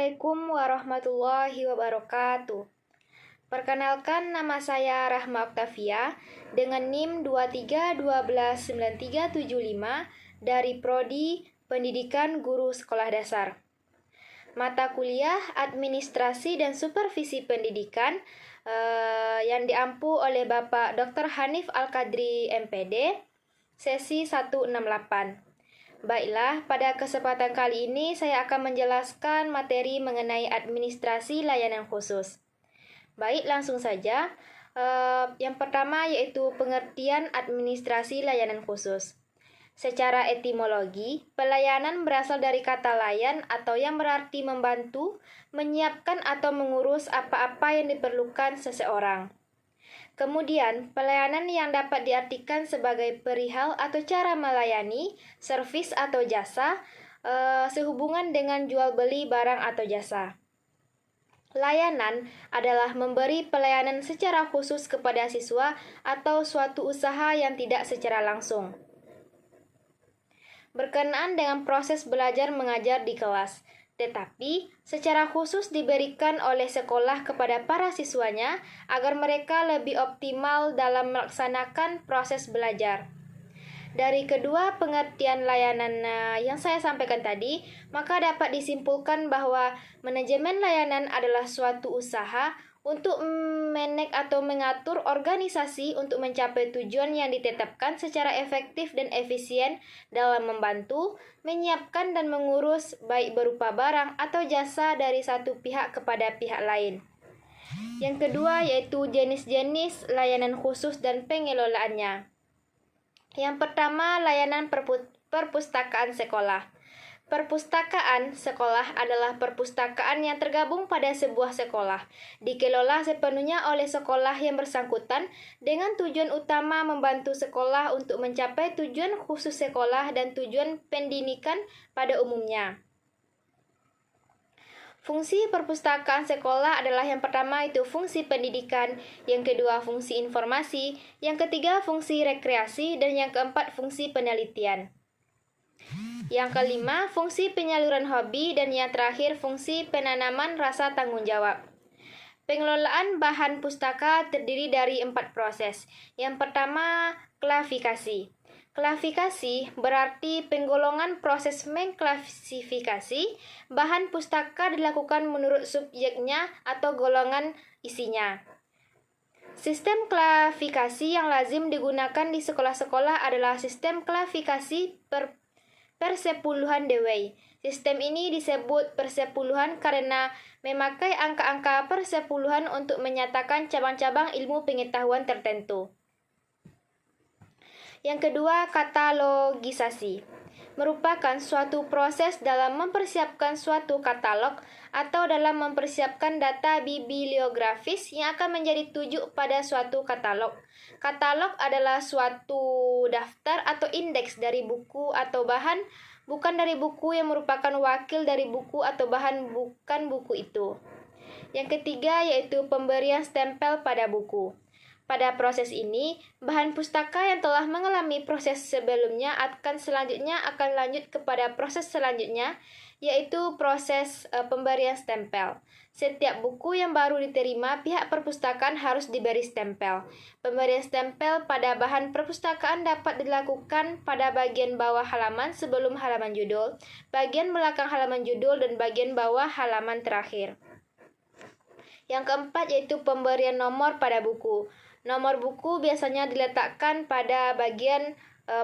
Assalamualaikum warahmatullahi wabarakatuh. Perkenalkan, nama saya Rahma Oktavia dengan NIM 23129375 dari Prodi Pendidikan Guru Sekolah Dasar. Mata kuliah Administrasi dan Supervisi Pendidikan yang diampu oleh Bapak Dr. Hanif Al-Qadri MPD, sesi 168. Baiklah, pada kesempatan kali ini saya akan menjelaskan materi mengenai administrasi layanan khusus. Baik, langsung saja. Yang pertama yaitu pengertian administrasi layanan khusus. Secara etimologi, pelayanan berasal dari kata layan atau yang berarti membantu, menyiapkan atau mengurus apa-apa yang diperlukan seseorang. Kemudian, pelayanan yang dapat diartikan sebagai perihal atau cara melayani, servis atau jasa, sehubungan dengan jual beli barang atau jasa. Layanan adalah memberi pelayanan secara khusus kepada siswa atau suatu usaha yang tidak secara langsung. Berkenaan dengan proses belajar mengajar di kelas, tetapi secara khusus diberikan oleh sekolah kepada para siswanya agar mereka lebih optimal dalam melaksanakan proses belajar. Dari kedua pengertian layanan yang saya sampaikan tadi, maka dapat disimpulkan bahwa manajemen layanan adalah suatu usaha untuk memanage atau mengatur organisasi untuk mencapai tujuan yang ditetapkan secara efektif dan efisien dalam membantu, menyiapkan dan mengurus baik berupa barang atau jasa dari satu pihak kepada pihak lain. Yang kedua yaitu jenis-jenis layanan khusus dan pengelolaannya. Yang pertama, layanan perpustakaan sekolah. Perpustakaan sekolah adalah perpustakaan yang tergabung pada sebuah sekolah, dikelola sepenuhnya oleh sekolah yang bersangkutan dengan tujuan utama membantu sekolah untuk mencapai tujuan khusus sekolah dan tujuan pendidikan pada umumnya. Fungsi perpustakaan sekolah adalah yang pertama itu fungsi pendidikan, yang kedua fungsi informasi, yang ketiga fungsi rekreasi, dan yang keempat fungsi penelitian. Yang kelima, fungsi penyaluran hobi, dan yang terakhir fungsi penanaman rasa tanggung jawab. Pengelolaan bahan pustaka terdiri dari 4 proses. Yang pertama, klasifikasi. Klasifikasi berarti penggolongan proses mengklasifikasi bahan pustaka dilakukan menurut subjeknya atau golongan isinya. Sistem klasifikasi yang lazim digunakan di sekolah-sekolah adalah sistem klasifikasi persepuluhan Dewey. Sistem ini disebut persepuluhan karena memakai angka-angka persepuluhan untuk menyatakan cabang-cabang ilmu pengetahuan tertentu. Yang kedua, katalogisasi. Merupakan suatu proses dalam mempersiapkan suatu katalog atau dalam mempersiapkan data bibliografis yang akan menjadi tujuk pada suatu katalog. Katalog adalah suatu daftar atau indeks dari buku atau bahan, bukan dari buku yang merupakan wakil dari buku atau bahan bukan buku itu. Yang ketiga yaitu pemberian stempel pada buku. Pada proses ini, bahan pustaka yang telah mengalami proses sebelumnya akan lanjut kepada proses selanjutnya, yaitu proses pemberian stempel. Setiap buku yang baru diterima, pihak perpustakaan harus diberi stempel. Pemberian stempel pada bahan perpustakaan dapat dilakukan pada bagian bawah halaman sebelum halaman judul, bagian belakang halaman judul, dan bagian bawah halaman terakhir. Yang keempat yaitu pemberian nomor pada buku. Nomor buku biasanya diletakkan pada bagian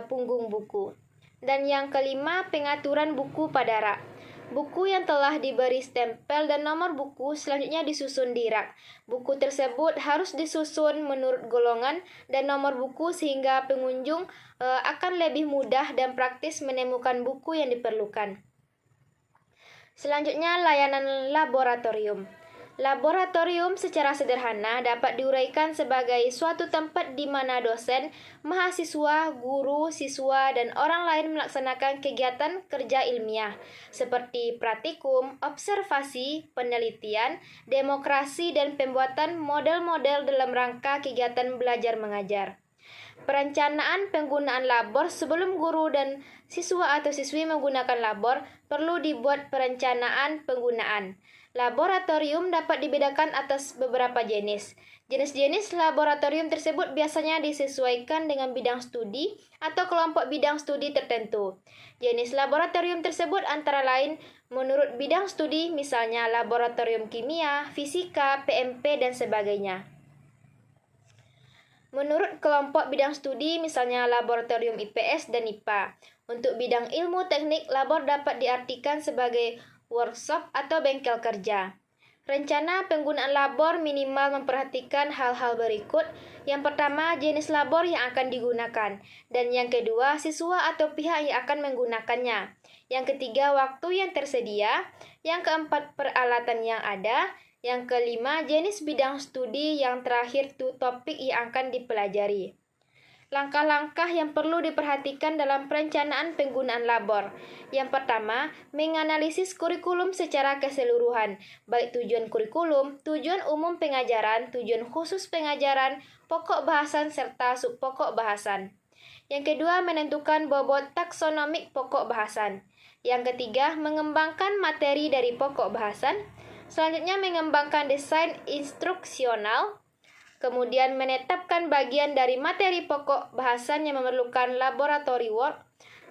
punggung buku. Dan yang kelima, pengaturan buku pada rak. Buku yang telah diberi stempel dan nomor buku selanjutnya disusun di rak. Buku tersebut harus disusun menurut golongan dan nomor buku sehingga pengunjung akan lebih mudah dan praktis menemukan buku yang diperlukan. Selanjutnya, layanan laboratorium. Laboratorium secara sederhana dapat diuraikan sebagai suatu tempat di mana dosen, mahasiswa, guru, siswa, dan orang lain melaksanakan kegiatan kerja ilmiah seperti praktikum, observasi, penelitian, demokrasi, dan pembuatan model-model dalam rangka kegiatan belajar mengajar. Perencanaan penggunaan labor sebelum guru dan siswa atau siswi menggunakan labor perlu dibuat perencanaan penggunaan. Laboratorium dapat dibedakan atas beberapa jenis. Jenis-jenis laboratorium tersebut biasanya disesuaikan dengan bidang studi atau kelompok bidang studi tertentu. Jenis laboratorium tersebut antara lain menurut bidang studi, misalnya laboratorium kimia, fisika, PMP, dan sebagainya. Menurut kelompok bidang studi, misalnya laboratorium IPS dan IPA. Untuk bidang ilmu teknik, labor dapat diartikan sebagai workshop atau bengkel kerja. Rencana penggunaan labor minimal memperhatikan hal-hal berikut. Yang pertama, jenis labor yang akan digunakan. Dan yang kedua, siswa atau pihak yang akan menggunakannya. Yang ketiga, waktu yang tersedia. Yang keempat, peralatan yang ada. Yang kelima, jenis bidang studi. Yang terakhir, topik yang akan dipelajari. Langkah-langkah yang perlu diperhatikan dalam perencanaan penggunaan labor. Yang pertama, menganalisis kurikulum secara keseluruhan, baik tujuan kurikulum, tujuan umum pengajaran, tujuan khusus pengajaran, pokok bahasan, serta subpokok bahasan. Yang kedua, menentukan bobot taksonomik pokok bahasan. Yang ketiga, mengembangkan materi dari pokok bahasan. Selanjutnya, mengembangkan desain instruksional. Kemudian menetapkan bagian dari materi pokok bahasan yang memerlukan laboratory work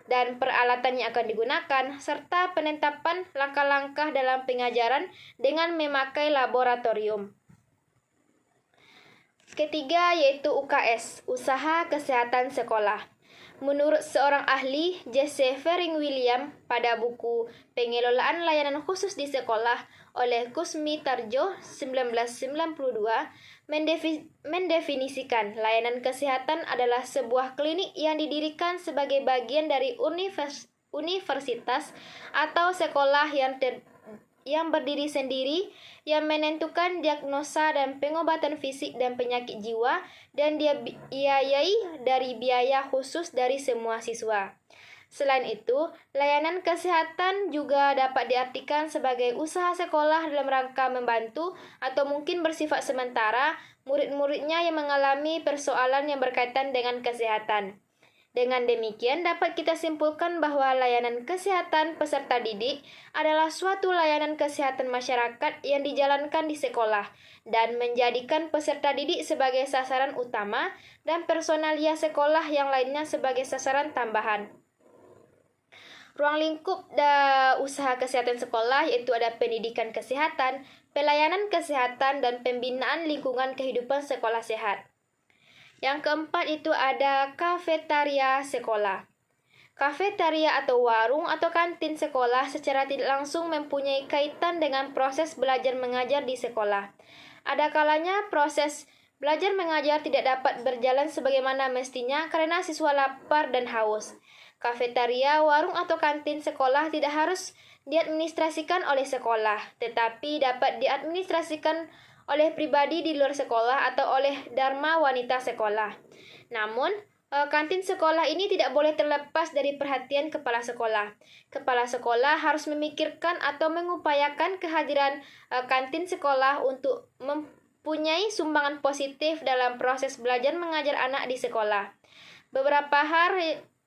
dan peralatan yang akan digunakan, serta penetapan langkah-langkah dalam pengajaran dengan memakai laboratorium. Ketiga yaitu UKS, Usaha Kesehatan Sekolah. Menurut seorang ahli, Jesse Fering William, pada buku Pengelolaan Layanan Khusus di Sekolah oleh Kusmi Tarjo 1992, mendefinisikan layanan kesehatan adalah sebuah klinik yang didirikan sebagai bagian dari universitas atau sekolah yang berdiri sendiri, yang menentukan diagnosa dan pengobatan fisik dan penyakit jiwa, dan dibiayai dari biaya khusus dari semua siswa. Selain itu, layanan kesehatan juga dapat diartikan sebagai usaha sekolah dalam rangka membantu atau mungkin bersifat sementara murid-muridnya yang mengalami persoalan yang berkaitan dengan kesehatan. Dengan demikian, dapat kita simpulkan bahwa layanan kesehatan peserta didik adalah suatu layanan kesehatan masyarakat yang dijalankan di sekolah dan menjadikan peserta didik sebagai sasaran utama dan personalia sekolah yang lainnya sebagai sasaran tambahan. Ruang lingkup usaha kesehatan sekolah yaitu ada pendidikan kesehatan, pelayanan kesehatan, dan pembinaan lingkungan kehidupan sekolah sehat. Yang keempat itu ada kafetaria sekolah. Kafetaria atau warung atau kantin sekolah secara tidak langsung mempunyai kaitan dengan proses belajar mengajar di sekolah. Ada kalanya proses belajar mengajar tidak dapat berjalan sebagaimana mestinya karena siswa lapar dan haus. Kafetaria, warung atau kantin sekolah tidak harus diadministrasikan oleh sekolah, tetapi dapat diadministrasikan oleh pribadi di luar sekolah atau oleh dharma wanita sekolah. Namun, kantin sekolah ini tidak boleh terlepas dari perhatian kepala sekolah. Kepala sekolah harus memikirkan atau mengupayakan kehadiran kantin sekolah untuk mempunyai sumbangan positif dalam proses belajar mengajar anak di sekolah.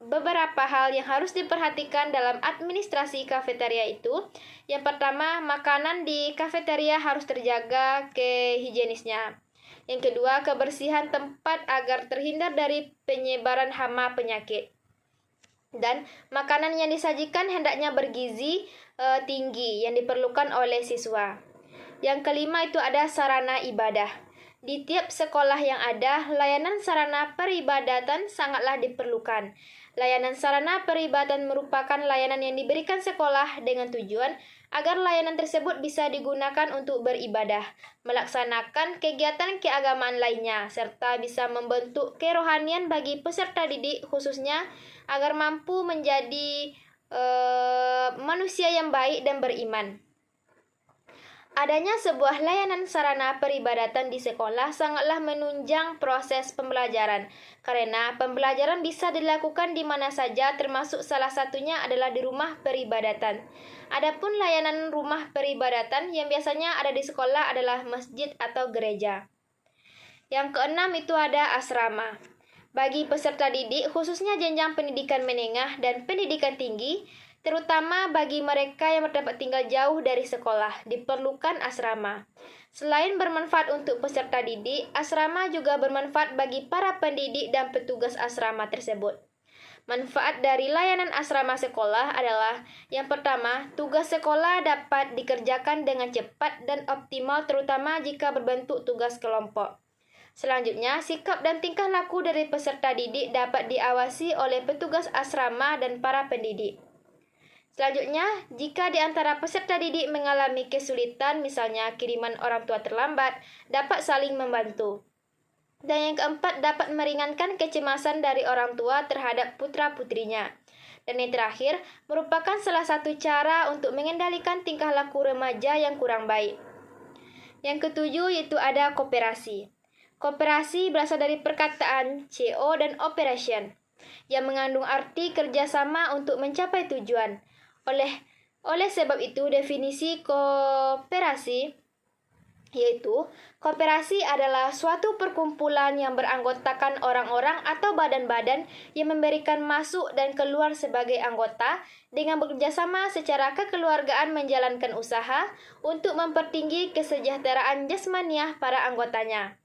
Beberapa hal yang harus diperhatikan dalam administrasi kafetaria itu, yang pertama, makanan di kafetaria harus terjaga kehigienisnya. Yang kedua, kebersihan tempat agar terhindar dari penyebaran hama penyakit. Dan makanan yang disajikan hendaknya bergizi tinggi yang diperlukan oleh siswa. Yang kelima itu ada sarana ibadah. Di tiap sekolah yang ada, layanan sarana peribadatan sangatlah diperlukan. Layanan sarana peribadatan merupakan layanan yang diberikan sekolah dengan tujuan agar layanan tersebut bisa digunakan untuk beribadah, melaksanakan kegiatan keagamaan lainnya, serta bisa membentuk kerohanian bagi peserta didik khususnya agar mampu menjadi manusia yang baik dan beriman. Adanya sebuah layanan sarana peribadatan di sekolah sangatlah menunjang proses pembelajaran, karena pembelajaran bisa dilakukan di mana saja, termasuk salah satunya adalah di rumah peribadatan. Adapun layanan rumah peribadatan yang biasanya ada di sekolah adalah masjid atau gereja. Yang keenam itu ada asrama. Bagi peserta didik, khususnya jenjang pendidikan menengah dan pendidikan tinggi, Terutama bagi mereka yang terdapat tinggal jauh dari sekolah, diperlukan asrama. Selain bermanfaat untuk peserta didik, asrama juga bermanfaat bagi para pendidik dan petugas asrama tersebut. Manfaat dari layanan asrama sekolah adalah yang pertama, tugas sekolah dapat dikerjakan dengan cepat dan optimal terutama jika berbentuk tugas kelompok. Selanjutnya, sikap dan tingkah laku dari peserta didik dapat diawasi oleh petugas asrama dan para pendidik. Selanjutnya, jika di antara peserta didik mengalami kesulitan, misalnya kiriman orang tua terlambat, dapat saling membantu. Dan yang keempat, dapat meringankan kecemasan dari orang tua terhadap putra-putrinya. Dan yang terakhir, merupakan salah satu cara untuk mengendalikan tingkah laku remaja yang kurang baik. Yang ketujuh, yaitu ada kooperasi. Kooperasi berasal dari perkataan CO dan operation, yang mengandung arti kerjasama untuk mencapai tujuan. Oleh sebab itu, definisi kooperasi yaitu kooperasi adalah suatu perkumpulan yang beranggotakan orang-orang atau badan-badan yang memberikan masuk dan keluar sebagai anggota dengan bekerjasama secara kekeluargaan menjalankan usaha untuk mempertinggi kesejahteraan jasmaniah para anggotanya.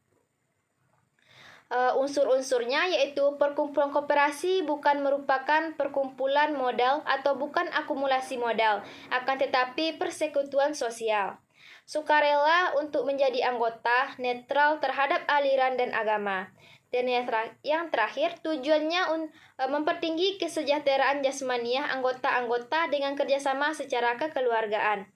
Unsur-unsurnya yaitu perkumpulan koperasi bukan merupakan perkumpulan modal atau bukan akumulasi modal, akan tetapi persekutuan sosial. Sukarela untuk menjadi anggota, netral terhadap aliran dan agama. Dan yang terakhir, tujuannya mempertinggi kesejahteraan jasmaniah anggota-anggota dengan kerjasama secara kekeluargaan.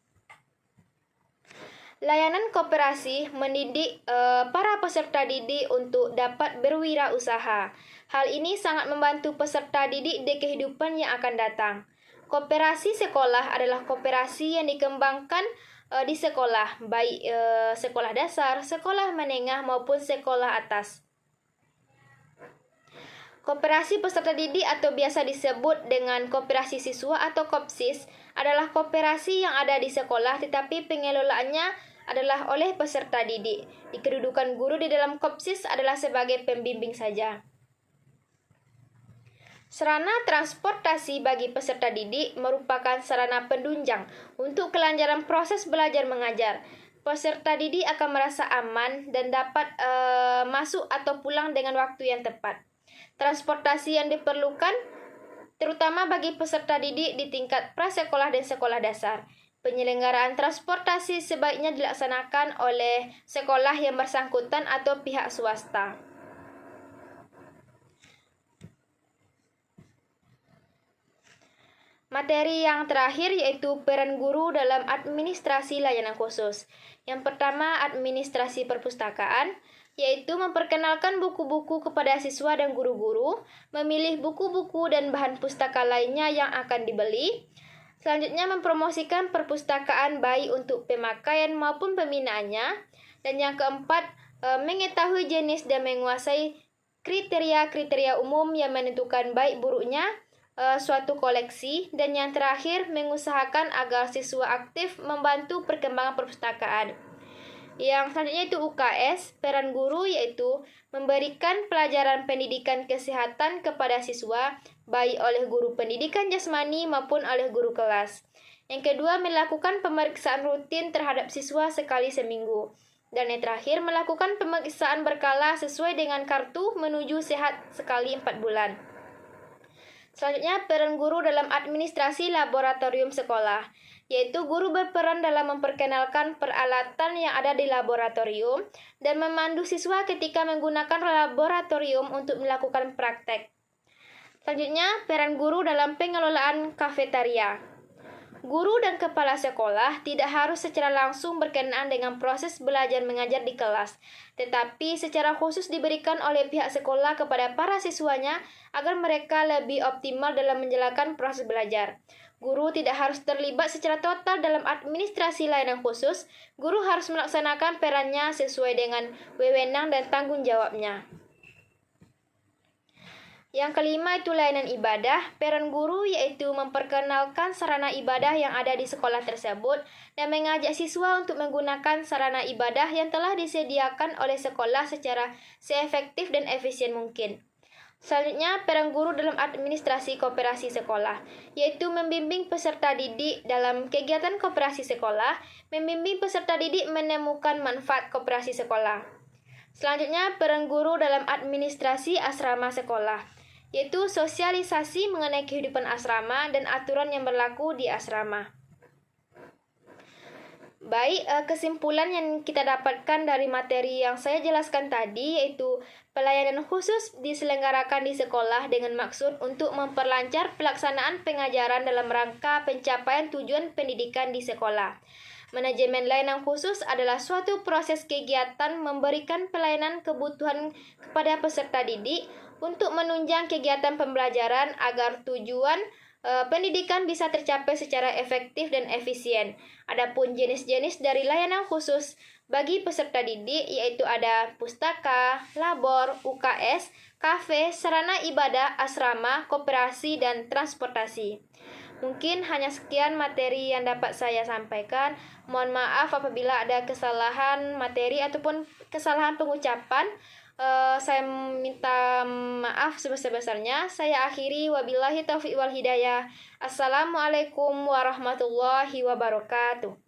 Layanan kooperasi mendidik para peserta didik untuk dapat berwirausaha. Hal ini sangat membantu peserta didik di kehidupan yang akan datang. Kooperasi sekolah adalah kooperasi yang dikembangkan di sekolah, baik sekolah dasar, sekolah menengah maupun sekolah atas. Koperasi peserta didik atau biasa disebut dengan koperasi siswa atau KOPSIS adalah koperasi yang ada di sekolah tetapi pengelolaannya adalah oleh peserta didik. Kedudukan guru di dalam KOPSIS adalah sebagai pembimbing saja. Sarana transportasi bagi peserta didik merupakan sarana penunjang untuk kelancaran proses belajar mengajar. Peserta didik akan merasa aman dan dapat masuk atau pulang dengan waktu yang tepat. Transportasi yang diperlukan terutama bagi peserta didik di tingkat prasekolah dan sekolah dasar. Penyelenggaraan transportasi sebaiknya dilaksanakan oleh sekolah yang bersangkutan atau pihak swasta. Materi yang terakhir yaitu peran guru dalam administrasi layanan khusus. Yang pertama, administrasi perpustakaan, yaitu memperkenalkan buku-buku kepada siswa dan guru-guru, memilih buku-buku dan bahan pustaka lainnya yang akan dibeli. Selanjutnya, mempromosikan perpustakaan baik untuk pemakaian maupun pembinaannya. Dan yang keempat, mengetahui jenis dan menguasai kriteria-kriteria umum yang menentukan baik buruknya suatu koleksi. Dan yang terakhir, mengusahakan agar siswa aktif membantu perkembangan perpustakaan. Yang selanjutnya itu UKS, peran guru yaitu memberikan pelajaran pendidikan kesehatan kepada siswa, baik oleh guru pendidikan jasmani maupun oleh guru kelas. Yang kedua, melakukan pemeriksaan rutin terhadap siswa sekali seminggu. Dan yang terakhir, melakukan pemeriksaan berkala sesuai dengan kartu menuju sehat sekali 4 bulan. Selanjutnya, peran guru dalam administrasi laboratorium sekolah, yaitu guru berperan dalam memperkenalkan peralatan yang ada di laboratorium dan memandu siswa ketika menggunakan laboratorium untuk melakukan praktek. Selanjutnya, peran guru dalam pengelolaan kafetaria. Guru dan kepala sekolah tidak harus secara langsung berkenaan dengan proses belajar mengajar di kelas, tetapi secara khusus diberikan oleh pihak sekolah kepada para siswanya agar mereka lebih optimal dalam menjalankan proses belajar. Guru tidak harus terlibat secara total dalam administrasi layanan khusus. Guru harus melaksanakan perannya sesuai dengan wewenang dan tanggung jawabnya. Yang kelima itu layanan ibadah. Peran guru yaitu memperkenalkan sarana ibadah yang ada di sekolah tersebut dan mengajak siswa untuk menggunakan sarana ibadah yang telah disediakan oleh sekolah secara seefektif dan efisien mungkin. Selanjutnya, peran guru dalam administrasi koperasi sekolah, yaitu membimbing peserta didik dalam kegiatan koperasi sekolah, membimbing peserta didik menemukan manfaat koperasi sekolah. Selanjutnya, peran guru dalam administrasi asrama sekolah, yaitu sosialisasi mengenai kehidupan asrama dan aturan yang berlaku di asrama. Baik, kesimpulan yang kita dapatkan dari materi yang saya jelaskan tadi yaitu pelayanan khusus diselenggarakan di sekolah dengan maksud untuk memperlancar pelaksanaan pengajaran dalam rangka pencapaian tujuan pendidikan di sekolah. Manajemen layanan khusus adalah suatu proses kegiatan memberikan pelayanan kebutuhan kepada peserta didik untuk menunjang kegiatan pembelajaran agar tujuan pendidikan bisa tercapai secara efektif dan efisien. Adapun jenis-jenis dari layanan khusus bagi peserta didik yaitu ada pustaka, labor, UKS, kafe, sarana ibadah, asrama, koperasi, dan transportasi. Mungkin hanya sekian materi yang dapat saya sampaikan. Mohon maaf apabila ada kesalahan materi ataupun kesalahan pengucapan. Saya minta maaf sebesar-besarnya. Saya akhiri, wabillahi taufiq wal hidayah. Assalamualaikum warahmatullahi wabarakatuh.